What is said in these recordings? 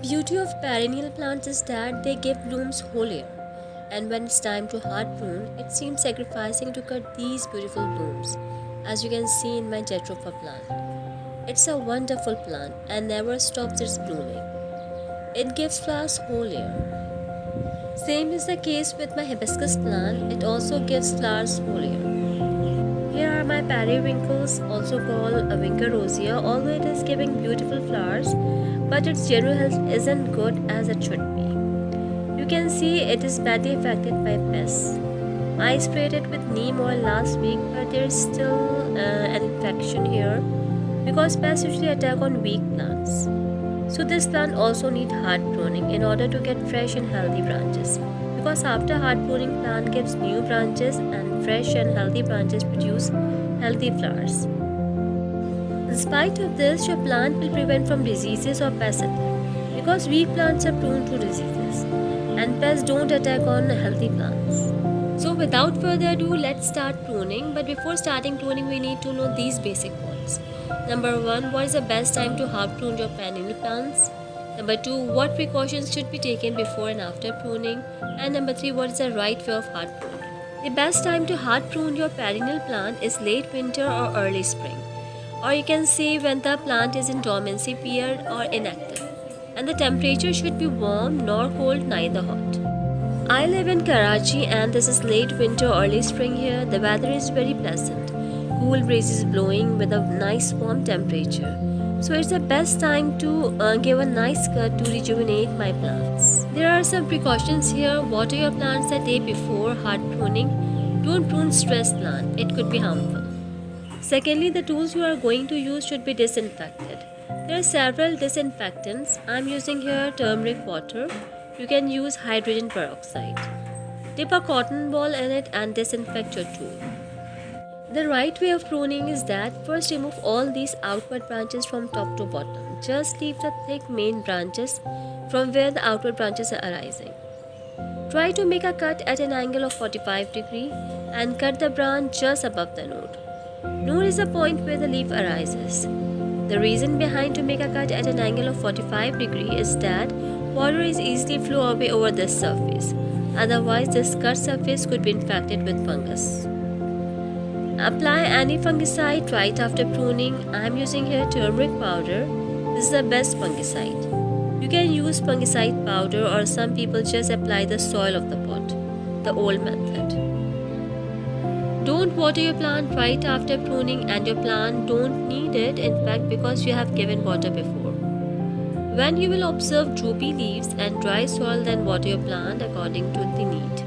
beauty of perennial plants is that they give blooms whole year, and when it's time to hard prune, it seems sacrificing to cut these beautiful blooms, as you can see in my jatropha plant. It's a wonderful plant and never stops its blooming. It gives flowers whole year. Same is the case with my hibiscus plant, it also gives flowers whole year. Here are my periwinkles, also called a vinca rosea, although it is giving beautiful flowers, but its general health isn't good as it should be. You can see it is badly affected by pests. I sprayed it with neem oil last week, but there is still an infection here because pests usually attack on weak plants. So this plant also needs hard pruning in order to get fresh and healthy branches, because after hard pruning, plant gives new branches and fresh and healthy branches produce healthy flowers. In spite of this, your plant will prevent from diseases or pest attack, because weak plants are prone to diseases and pests don't attack on healthy plants. So without further ado, let's start pruning. But before starting pruning, we need to know these basic points. Number 1, what is the best time to hard prune your perennial plants? Number 2, what precautions should be taken before and after pruning? And number 3, what is the right way of hard pruning? The best time to hard prune your perennial plant is late winter or early spring, or you can say when the plant is in dormancy period or inactive, and the temperature should be warm nor cold, neither hot. I live in Karachi and this is late winter early spring here. The weather is very pleasant. Cool breezes blowing with a nice warm temperature. So it's the best time to give a nice cut to rejuvenate my plants. There are some precautions here. Water your plants the day before hard pruning. Don't prune stressed plant, it could be harmful. Secondly, the tools you are going to use should be disinfected. There are several disinfectants. I am using here turmeric water. You can use hydrogen peroxide. Dip a cotton ball in it and disinfect your tool. The right way of pruning is that first remove all these outward branches from top to bottom. Just leave the thick main branches from where the outward branches are arising. Try to make a cut at an angle of 45 degrees and cut the branch just above the node. Node is the point where the leaf arises. The reason behind to make a cut at an angle of 45 degrees is that water is easily flow away over this surface. Otherwise, this cut surface could be infected with fungus. Apply any fungicide right after pruning. I am using here turmeric powder. This is the best fungicide. You can use fungicide powder or some people just apply the soil of the pot, the old method. Don't water your plant right after pruning, and your plant don't need it in fact because you have given water before. When you will observe droopy leaves and dry soil, then water your plant according to the need.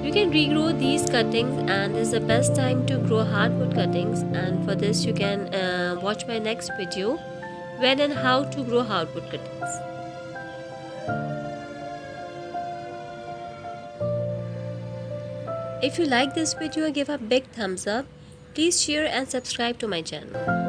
You can regrow these cuttings, and this is the best time to grow hardwood cuttings, and for this you can watch my next video when and how to grow hardwood cuttings. If you like this video, give a big thumbs up. Please share and subscribe to my channel.